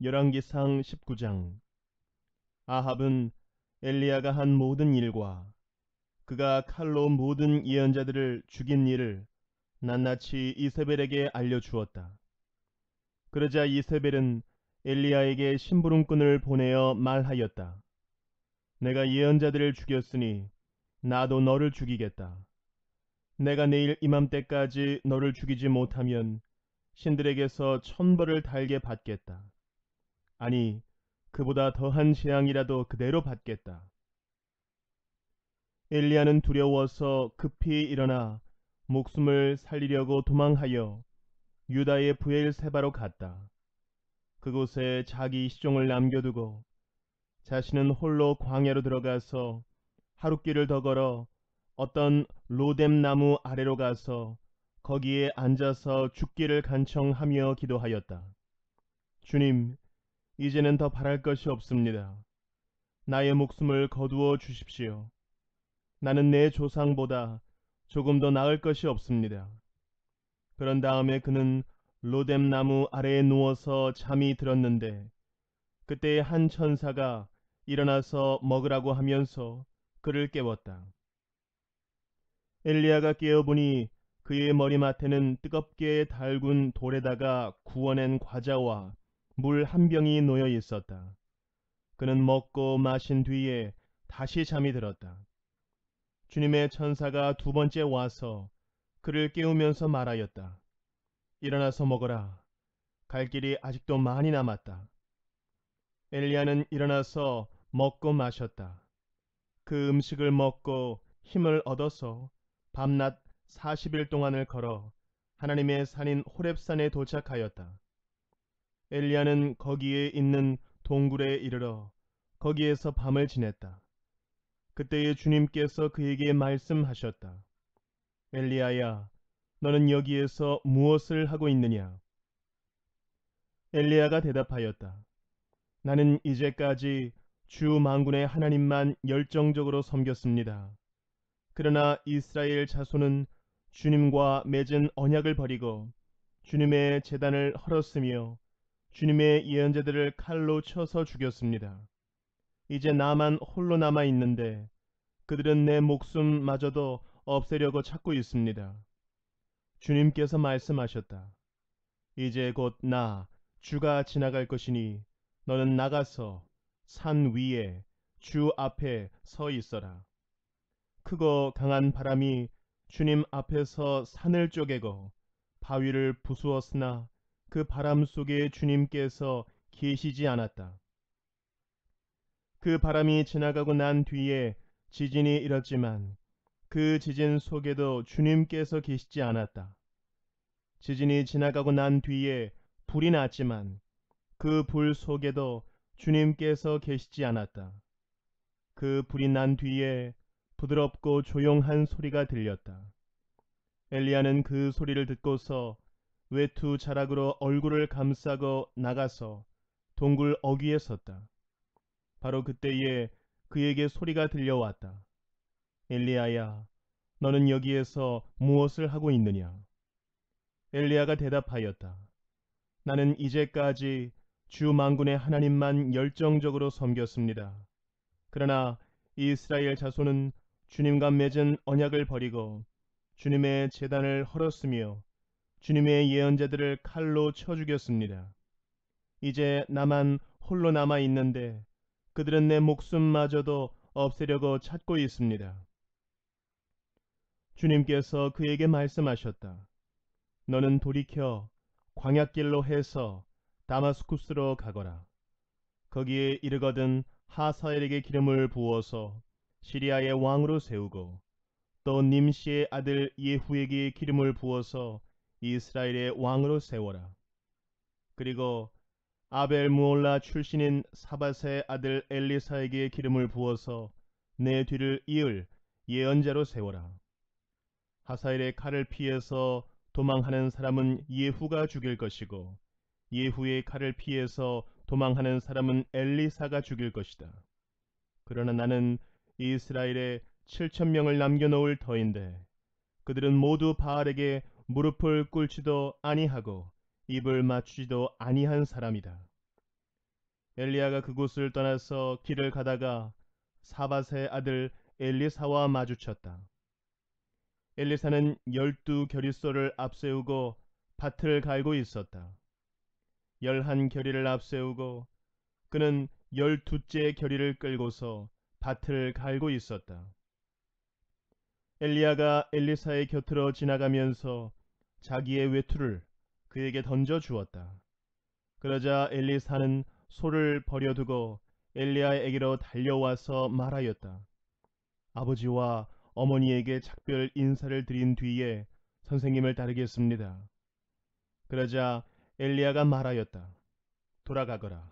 열왕기상 19장. 아합은 엘리야가 한 모든 일과 그가 칼로 모든 예언자들을 죽인 일을 낱낱이 이세벨에게 알려주었다. 그러자 이세벨은 엘리야에게 심부름꾼을 보내어 말하였다. 내가 예언자들을 죽였으니 나도 너를 죽이겠다. 내가 내일 이맘때까지 너를 죽이지 못하면 신들에게서 천벌을 달게 받겠다. 아니, 그보다 더한 재앙이라도 그대로 받겠다. 엘리야는 두려워서 급히 일어나 목숨을 살리려고 도망하여 유다의 브엘세바로 갔다. 그곳에 자기 시종을 남겨두고 자신은 홀로 광야로 들어가서 하룻길을 더 걸어 어떤 로뎀 나무 아래로 가서 거기에 앉아서 죽기를 간청하며 기도하였다. 주님, 이제는 더 바랄 것이 없습니다. 나의 목숨을 거두어 주십시오. 나는 내 조상보다 조금 더 나을 것이 없습니다. 그런 다음에 그는 로뎀 나무 아래에 누워서 잠이 들었는데 그때 한 천사가 일어나서 먹으라고 하면서 그를 깨웠다. 엘리야가 깨어보니 그의 머리맡에는 뜨겁게 달군 돌에다가 구워낸 과자와 물 한 병이 놓여 있었다. 그는 먹고 마신 뒤에 다시 잠이 들었다. 주님의 천사가 두 번째 와서 그를 깨우면서 말하였다. 일어나서 먹어라. 갈 길이 아직도 많이 남았다. 엘리야는 일어나서 먹고 마셨다. 그 음식을 먹고 힘을 얻어서 밤낮 40일 동안을 걸어 하나님의 산인 호렙산에 도착하였다. 엘리야는 거기에 있는 동굴에 이르러 거기에서 밤을 지냈다. 그때에 주님께서 그에게 말씀하셨다. 엘리야야, 너는 여기에서 무엇을 하고 있느냐? 엘리야가 대답하였다. 나는 이제까지 주 만군의 하나님만 열정적으로 섬겼습니다. 그러나 이스라엘 자손은 주님과 맺은 언약을 버리고 주님의 제단을 헐었으며 주님의 예언자들을 칼로 쳐서 죽였습니다. 이제 나만 홀로 남아 있는데 그들은 내 목숨마저도 없애려고 찾고 있습니다. 주님께서 말씀하셨다. 이제 곧 나 주가 지나갈 것이니 너는 나가서 산 위에 주 앞에 서 있어라. 크고 강한 바람이 주님 앞에서 산을 쪼개고 바위를 부수었으나 그 바람 속에 주님께서 계시지 않았다. 그 바람이 지나가고 난 뒤에 지진이 일었지만 그 지진 속에도 주님께서 계시지 않았다. 지진이 지나가고 난 뒤에 불이 났지만 그 불 속에도 주님께서 계시지 않았다. 그 불이 난 뒤에 부드럽고 조용한 소리가 들렸다. 엘리야는 그 소리를 듣고서 외투 자락으로 얼굴을 감싸고 나가서 동굴 어귀에 섰다. 바로 그때에 그에게 소리가 들려왔다. 엘리야야, 너는 여기에서 무엇을 하고 있느냐? 엘리야가 대답하였다. 나는 이제까지 주 만군의 하나님만 열정적으로 섬겼습니다. 그러나 이스라엘 자손은 주님과 맺은 언약을 버리고 주님의 제단을 헐었으며 주님의 예언자들을 칼로 쳐 죽였습니다. 이제 나만 홀로 남아 있는데 그들은 내 목숨마저도 없애려고 찾고 있습니다. 주님께서 그에게 말씀하셨다. 너는 돌이켜 광야길로 해서 다마스쿠스로 가거라. 거기에 이르거든 하사엘에게 기름을 부어서 시리아의 왕으로 세우고 또 님시의 아들 예후에게 기름을 부어서 이스라엘의 왕으로 세워라. 그리고 아벨 무올라 출신인 사밧의 아들 엘리사에게 기름을 부어서 내 뒤를 이을 예언자로 세워라. 하사엘의 칼을 피해서 도망하는 사람은 예후가 죽일 것이고 예후의 칼을 피해서 도망하는 사람은 엘리사가 죽일 것이다. 그러나 나는 이스라엘에 7,000명을 남겨놓을 터인데 그들은 모두 바알에게 무릎을 꿇지도 아니하고 입을 맞추지도 아니한 사람이다. 엘리야가 그곳을 떠나서 길을 가다가 사밧의 아들 엘리사와 마주쳤다. 엘리사는 12겨릿소를 앞세우고 밭을 갈고 있었다. 11겨리를 앞세우고 그는 12째 겨리를 끌고서 밭을 갈고 있었다. 엘리야가 엘리사의 곁으로 지나가면서 자기의 외투를 그에게 던져 주었다. 그러자 엘리사는 소를 버려두고 엘리야에게로 달려와서 말하였다. 아버지와 어머니에게 작별 인사를 드린 뒤에 선생님을 따르겠습니다. 그러자 엘리야가 말하였다. 돌아가거라.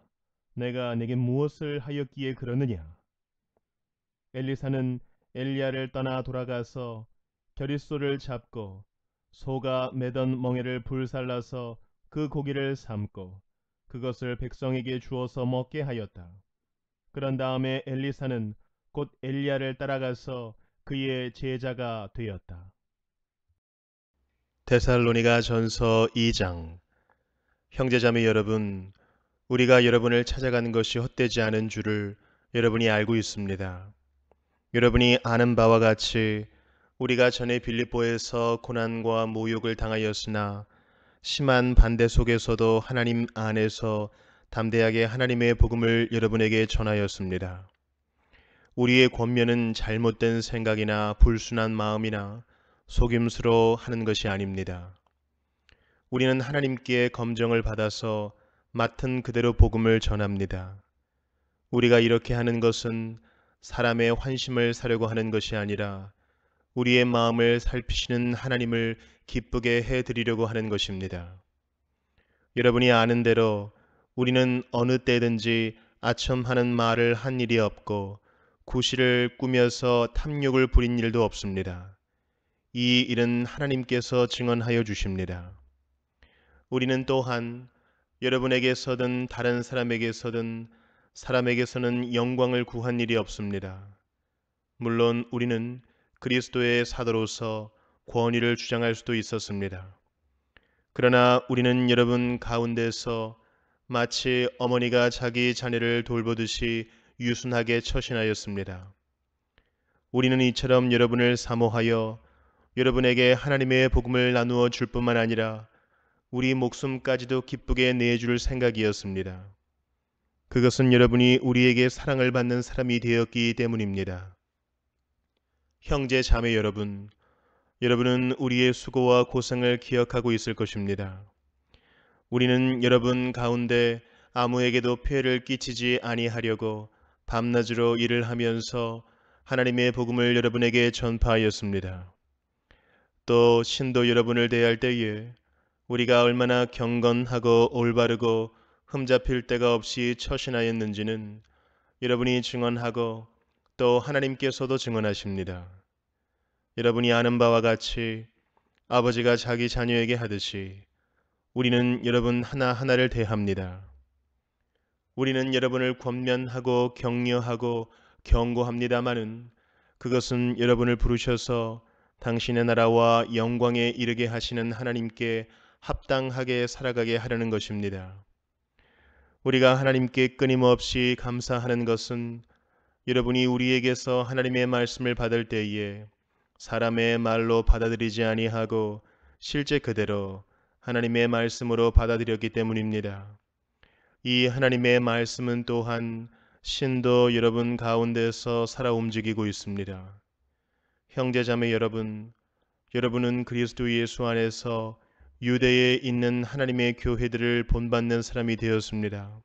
내가 내게 무엇을 하였기에 그러느냐? 엘리사는 엘리야를 떠나 돌아가서 겨릿소를 잡고 소가 매던 멍에를 불살라서 그 고기를 삶고 그것을 백성에게 주어서 먹게 하였다. 그런 다음에 엘리사는 곧 엘리야를 따라가서 그의 제자가 되었다. 데살로니가 전서 2장. 형제자매 여러분, 우리가 여러분을 찾아가는 것이 헛되지 않은 줄을 여러분이 알고 있습니다. 여러분이 아는 바와 같이 우리가 전에 빌립보에서 고난과 모욕을 당하였으나 심한 반대 속에서도 하나님 안에서 담대하게 하나님의 복음을 여러분에게 전하였습니다. 우리의 권면은 잘못된 생각이나 불순한 마음이나 속임수로 하는 것이 아닙니다. 우리는 하나님께 검정을 받아서 맡은 그대로 복음을 전합니다. 우리가 이렇게 하는 것은 사람의 환심을 사려고 하는 것이 아니라 우리의 마음을 살피시는 하나님을 기쁘게 해드리려고 하는 것입니다. 여러분이 아는 대로 우리는 어느 때든지 아첨하는 말을 한 일이 없고 구실을 꾸며서 탐욕을 부린 일도 없습니다. 이 일은 하나님께서 증언하여 주십니다. 우리는 또한 여러분에게서든 다른 사람에게서든 사람에게서는 영광을 구한 일이 없습니다. 물론 우리는 그리스도의 사도로서 권위를 주장할 수도 있었습니다. 그러나 우리는 여러분 가운데서 마치 어머니가 자기 자녀를 돌보듯이 유순하게 처신하였습니다. 우리는 이처럼 여러분을 사모하여 여러분에게 하나님의 복음을 나누어 줄 뿐만 아니라 우리 목숨까지도 기쁘게 내줄 생각이었습니다. 그것은 여러분이 우리에게 사랑을 받는 사람이 되었기 때문입니다. 형제 자매 여러분, 여러분은 우리의 수고와 고생을 기억하고 있을 것입니다. 우리는 여러분 가운데 아무에게도 폐해를 끼치지 아니하려고 밤낮으로 일을 하면서 하나님의 복음을 여러분에게 전파하였습니다. 또 신도 여러분을 대할 때에 우리가 얼마나 경건하고 올바르고 흠잡힐 데가 없이 처신하였는지는 여러분이 증언하고 또 하나님께서도 증언하십니다. 여러분이 아는 바와 같이 아버지가 자기 자녀에게 하듯이 우리는 여러분 하나하나를 대합니다. 우리는 여러분을 권면하고 격려하고 경고합니다마는 그것은 여러분을 부르셔서 당신의 나라와 영광에 이르게 하시는 하나님께 합당하게 살아가게 하려는 것입니다. 우리가 하나님께 끊임없이 감사하는 것은 여러분이 우리에게서 하나님의 말씀을 받을 때에 사람의 말로 받아들이지 아니하고 실제 그대로 하나님의 말씀으로 받아들였기 때문입니다. 이 하나님의 말씀은 또한 신도 여러분 가운데서 살아 움직이고 있습니다. 형제자매 여러분, 여러분은 그리스도 예수 안에서 유대에 있는 하나님의 교회들을 본받는 사람이 되었습니다.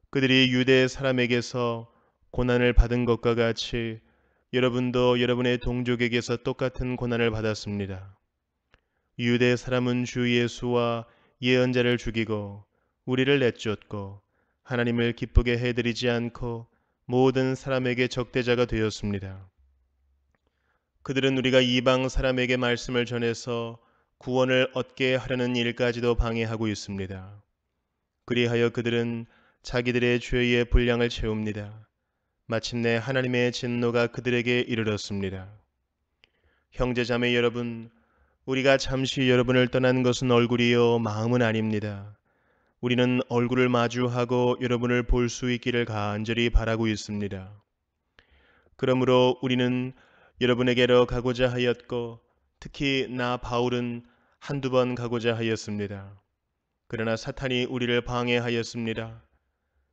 그들이 유대 사람에게서 고난을 받은 것과 같이 여러분도 여러분의 동족에게서 똑같은 고난을 받았습니다. 유대 사람은 주 예수와 예언자를 죽이고 우리를 내쫓고 하나님을 기쁘게 해드리지 않고 모든 사람에게 적대자가 되었습니다. 그들은 우리가 이방 사람에게 말씀을 전해서 구원을 얻게 하려는 일까지도 방해하고 있습니다. 그리하여 그들은 자기들의 죄의 분량을 채웁니다. 마침내 하나님의 진노가 그들에게 이르렀습니다. 형제자매 여러분, 우리가 잠시 여러분을 떠난 것은 얼굴이요 마음은 아닙니다. 우리는 얼굴을 마주하고 여러분을 볼 수 있기를 간절히 바라고 있습니다. 그러므로 우리는 여러분에게로 가고자 하였고 특히 나 바울은 한두 번 가고자 하였습니다. 그러나 사탄이 우리를 방해하였습니다.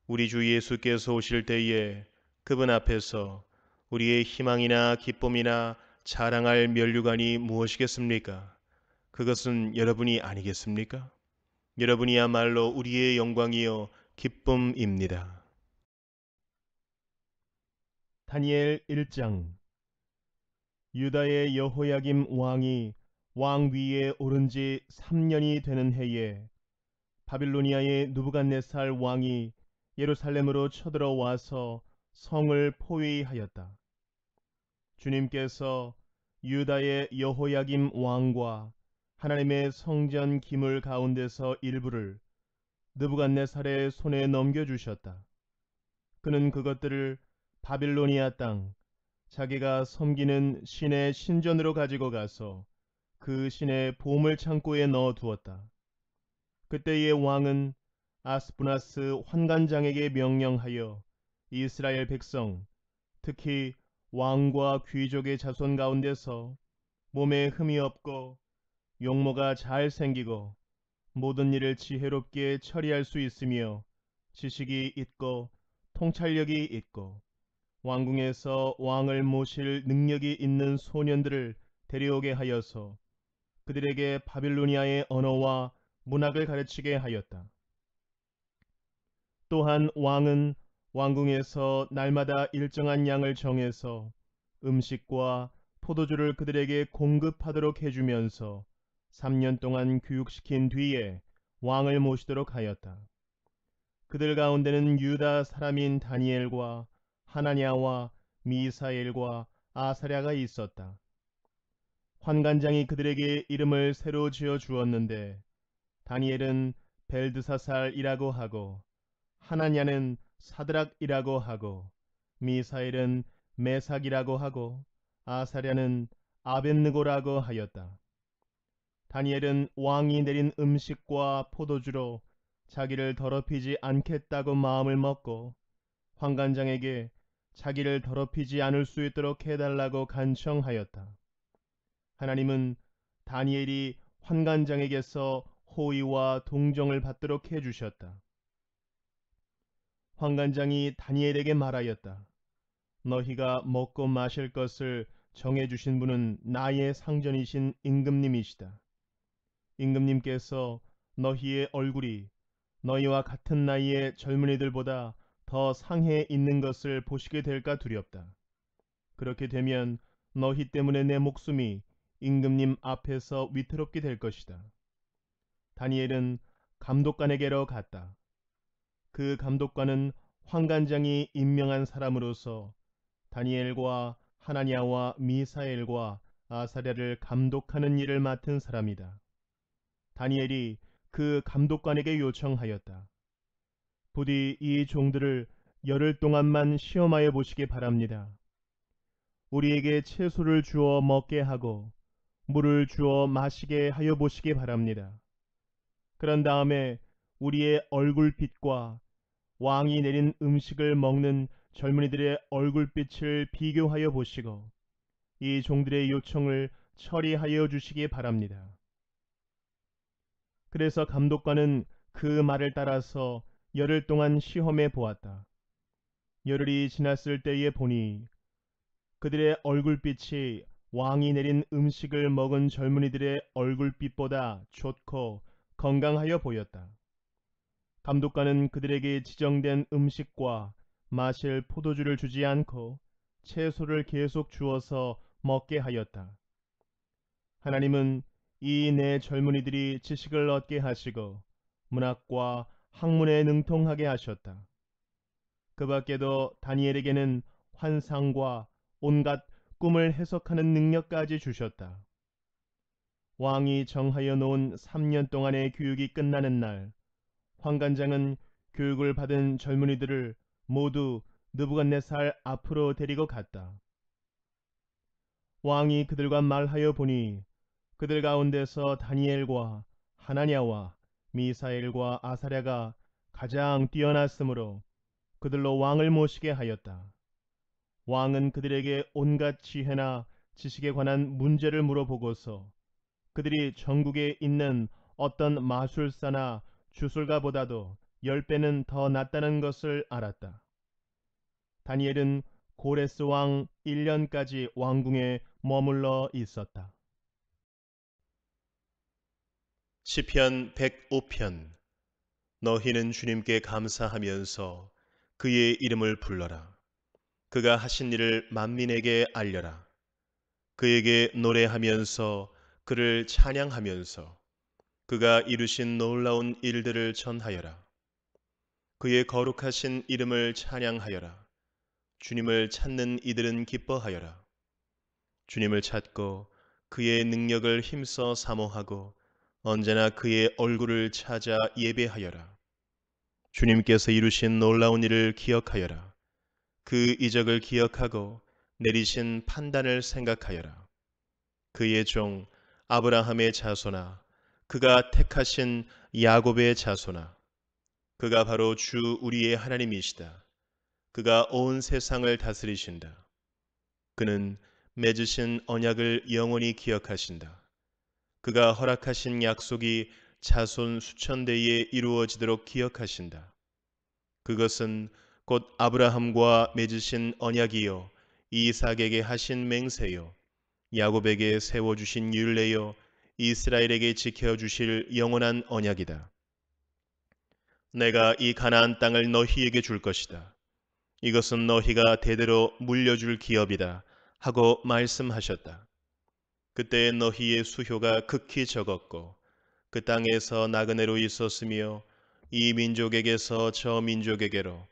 우리 주 예수께서 오실 때에 그분 앞에서 우리의 희망이나 기쁨이나 자랑할 면류관이 무엇이겠습니까? 그것은 여러분이 아니겠습니까? 여러분이야말로 우리의 영광이요 기쁨입니다. 다니엘 1장. 유다의 여호야김 왕이 왕 위에 오른 지 3년이 되는 해에 바빌로니아의 느부갓네살 왕이 예루살렘으로 쳐들어와서 성을 포위하였다. 주님께서 유다의 여호야김 왕과 하나님의 성전 기물 가운데서 일부를 느부갓네살의 손에 넘겨주셨다. 그는 그것들을 바빌로니아 땅 자기가 섬기는 신의 신전으로 가지고 가서 그 신의 보물 창고에 넣어 두었다. 그때의 왕은 아스푸나스 환관장에게 명령하여 이스라엘 백성, 특히 왕과 귀족의 자손 가운데서 몸에 흠이 없고 용모가 잘 생기고 모든 일을 지혜롭게 처리할 수 있으며 지식이 있고 통찰력이 있고 왕궁에서 왕을 모실 능력이 있는 소년들을 데려오게 하여서 그들에게 바빌로니아의 언어와 문학을 가르치게 하였다. 또한 왕은 왕궁에서 날마다 일정한 양을 정해서 음식과 포도주를 그들에게 공급하도록 해주면서 3년 동안 교육시킨 뒤에 왕을 모시도록 하였다. 그들 가운데는 유다 사람인 다니엘과 하나냐와 미사엘과 아사랴가 있었다. 환관장이 그들에게 이름을 새로 지어 주었는데 다니엘은 벨드사살이라고 하고 하나냐는 사드락이라고 하고 미사엘은 메삭이라고 하고 아사랴는 아벳느고라고 하였다. 다니엘은 왕이 내린 음식과 포도주로 자기를 더럽히지 않겠다고 마음을 먹고 환관장에게 자기를 더럽히지 않을 수 있도록 해달라고 간청하였다. 하나님은 다니엘이 환관장에게서 호의와 동정을 받도록 해주셨다. 환관장이 다니엘에게 말하였다. 너희가 먹고 마실 것을 정해주신 분은 나의 상전이신 임금님이시다. 임금님께서 너희의 얼굴이 너희와 같은 나이의 젊은이들보다 더 상해 있는 것을 보시게 될까 두렵다. 그렇게 되면 너희 때문에 내 목숨이 임금님 앞에서 위태롭게 될 것이다. 다니엘은 감독관에게로 갔다. 그 감독관은 환관장이 임명한 사람으로서 다니엘과 하나냐와 미사엘과 아사랴를 감독하는 일을 맡은 사람이다. 다니엘이 그 감독관에게 요청하였다. 부디 이 종들을 열흘 동안만 시험하여 보시기 바랍니다. 우리에게 채소를 주어 먹게 하고 물을 주어 마시게 하여 보시기 바랍니다. 그런 다음에 우리의 얼굴빛과 왕이 내린 음식을 먹는 젊은이들의 얼굴빛을 비교하여 보시고 이 종들의 요청을 처리하여 주시기 바랍니다. 그래서 감독관은 그 말을 따라서 열흘 동안 시험해 보았다. 열흘이 지났을 때에 보니 그들의 얼굴빛이 왕이 내린 음식을 먹은 젊은이들의 얼굴빛보다 좋고 건강하여 보였다. 감독관은 그들에게 지정된 음식과 마실 포도주를 주지 않고 채소를 계속 주어서 먹게 하였다. 하나님은 이 네 젊은이들이 지식을 얻게 하시고 문학과 학문에 능통하게 하셨다. 그 밖에도 다니엘에게는 환상과 온갖 꿈을 해석하는 능력까지 주셨다. 왕이 정하여 놓은 3년 동안의 교육이 끝나는 날 환관장은 교육을 받은 젊은이들을 모두 느부갓네살 앞으로 데리고 갔다. 왕이 그들과 말하여 보니 그들 가운데서 다니엘과 하나냐와 미사엘과 아사랴가 가장 뛰어났으므로 그들로 왕을 모시게 하였다. 왕은 그들에게 온갖 지혜나 지식에 관한 문제를 물어보고서 그들이 전국에 있는 어떤 마술사나 주술가보다도 10배는 더 낫다는 것을 알았다. 다니엘은 고레스 왕 1년까지 왕궁에 머물러 있었다. 시편 105편. 너희는 주님께 감사하면서 그의 이름을 불러라. 그가 하신 일을 만민에게 알려라. 그에게 노래하면서 그를 찬양하면서 그가 이루신 놀라운 일들을 전하여라. 그의 거룩하신 이름을 찬양하여라. 주님을 찾는 이들은 기뻐하여라. 주님을 찾고 그의 능력을 힘써 사모하고 언제나 그의 얼굴을 찾아 예배하여라. 주님께서 이루신 놀라운 일을 기억하여라. 그 이적을 기억하고 내리신 판단을 생각하여라. 그의 종 아브라함의 자손아, 그가 택하신 야곱의 자손아, 그가 바로 주 우리의 하나님이시다. 그가 온 세상을 다스리신다. 그는 맺으신 언약을 영원히 기억하신다. 그가 허락하신 약속이 자손 수천 대에 이루어지도록 기억하신다. 그것은 곧 아브라함과 맺으신 언약이요 이삭에게 하신 맹세요 야곱에게 세워주신 율례요 이스라엘에게 지켜주실 영원한 언약이다. 내가 이 가나안 땅을 너희에게 줄 것이다. 이것은 너희가 대대로 물려줄 기업이다 하고 말씀하셨다. 그때 너희의 수효가 극히 적었고 그 땅에서 나그네로 있었으며 이 민족에게서 저 민족에게로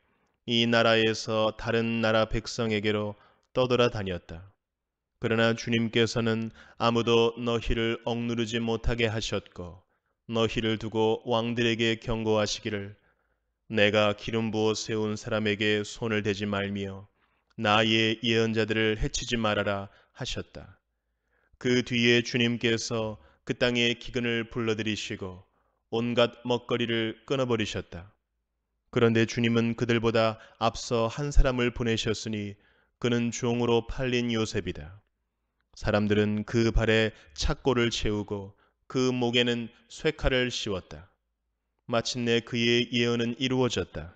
이 나라에서 다른 나라 백성에게로 떠돌아 다녔다. 그러나 주님께서는 아무도 너희를 억누르지 못하게 하셨고 너희를 두고 왕들에게 경고하시기를 내가 기름 부어 세운 사람에게 손을 대지 말며 나의 예언자들을 해치지 말아라 하셨다. 그 뒤에 주님께서 그 땅의 기근을 불러들이시고 온갖 먹거리를 끊어버리셨다. 그런데 주님은 그들보다 앞서 한 사람을 보내셨으니 그는 종으로 팔린 요셉이다. 사람들은 그 발에 착고를 채우고 그 목에는 쇠칼을 씌웠다. 마침내 그의 예언은 이루어졌다.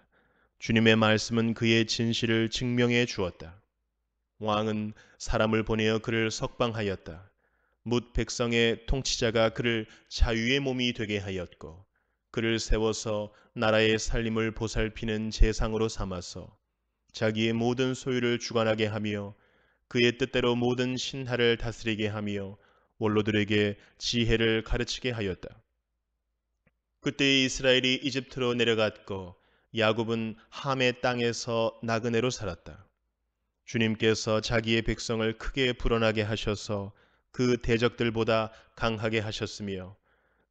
주님의 말씀은 그의 진실을 증명해 주었다. 왕은 사람을 보내어 그를 석방하였다. 뭇 백성의 통치자가 그를 자유의 몸이 되게 하였고 그를 세워서 나라의 살림을 보살피는 제상으로 삼아서 자기의 모든 소유를 주관하게 하며 그의 뜻대로 모든 신하를 다스리게 하며 원로들에게 지혜를 가르치게 하였다. 그때 이스라엘이 이집트로 내려갔고 야곱은 함의 땅에서 나그네로 살았다. 주님께서 자기의 백성을 크게 불어나게 하셔서 그 대적들보다 강하게 하셨으며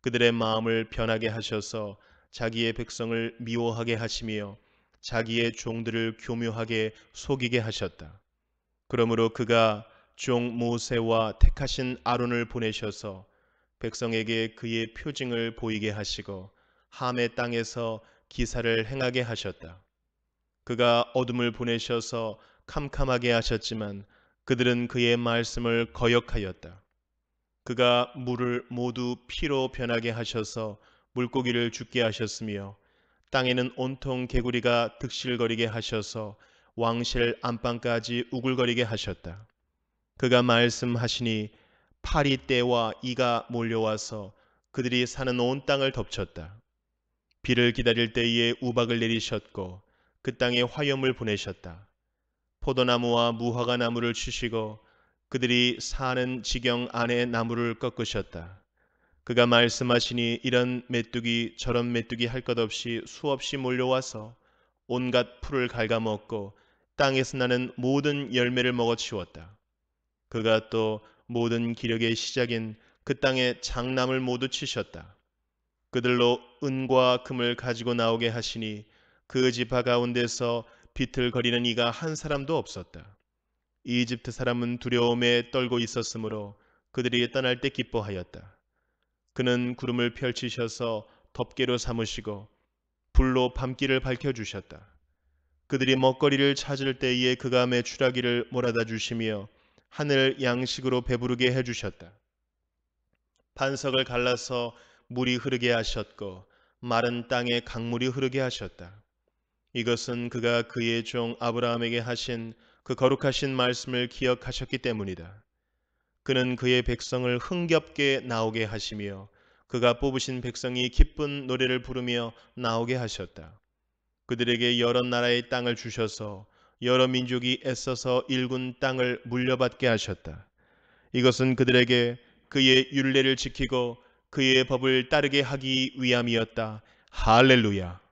그들의 마음을 변하게 하셔서 자기의 백성을 미워하게 하시며 자기의 종들을 교묘하게 속이게 하셨다. 그러므로 그가 종 모세와 택하신 아론을 보내셔서 백성에게 그의 표징을 보이게 하시고 함의 땅에서 기사를 행하게 하셨다. 그가 어둠을 보내셔서 캄캄하게 하셨지만 그들은 그의 말씀을 거역하였다. 그가 물을 모두 피로 변하게 하셔서 물고기를 죽게 하셨으며 땅에는 온통 개구리가 득실거리게 하셔서 왕실 안방까지 우글거리게 하셨다. 그가 말씀하시니 파리 떼와 이가 몰려와서 그들이 사는 온 땅을 덮쳤다. 비를 기다릴 때에 우박을 내리셨고 그 땅에 화염을 보내셨다. 포도나무와 무화과 나무를 치시고 그들이 사는 지경 안에 나무를 꺾으셨다. 그가 말씀하시니 이런 메뚜기 저런 메뚜기 할 것 없이 수없이 몰려와서 온갖 풀을 갉아먹고 땅에서 나는 모든 열매를 먹어치웠다. 그가 또 모든 기력의 시작인 그 땅의 장남을 모두 치셨다. 그들로 은과 금을 가지고 나오게 하시니 그 지파 가운데서 비틀거리는 이가 한 사람도 없었다. 이집트 사람은 두려움에 떨고 있었으므로 그들이 떠날 때 기뻐하였다. 그는 구름을 펼치셔서 덮개로 삼으시고 불로 밤길을 밝혀주셨다. 그들이 먹거리를 찾을 때에 그가 메추라기를 몰아다 주시며 하늘 양식으로 배부르게 해주셨다. 반석을 갈라서 물이 흐르게 하셨고 마른 땅에 강물이 흐르게 하셨다. 이것은 그가 그의 종 아브라함에게 하신 그 거룩하신 말씀을 기억하셨기 때문이다. 그는 그의 백성을 흥겹게 나오게 하시며 그가 뽑으신 백성이 기쁜 노래를 부르며 나오게 하셨다. 그들에게 여러 나라의 땅을 주셔서 여러 민족이 애써서 일군 땅을 물려받게 하셨다. 이것은 그들에게 그의 율례를 지키고 그의 법을 따르게 하기 위함이었다. 할렐루야.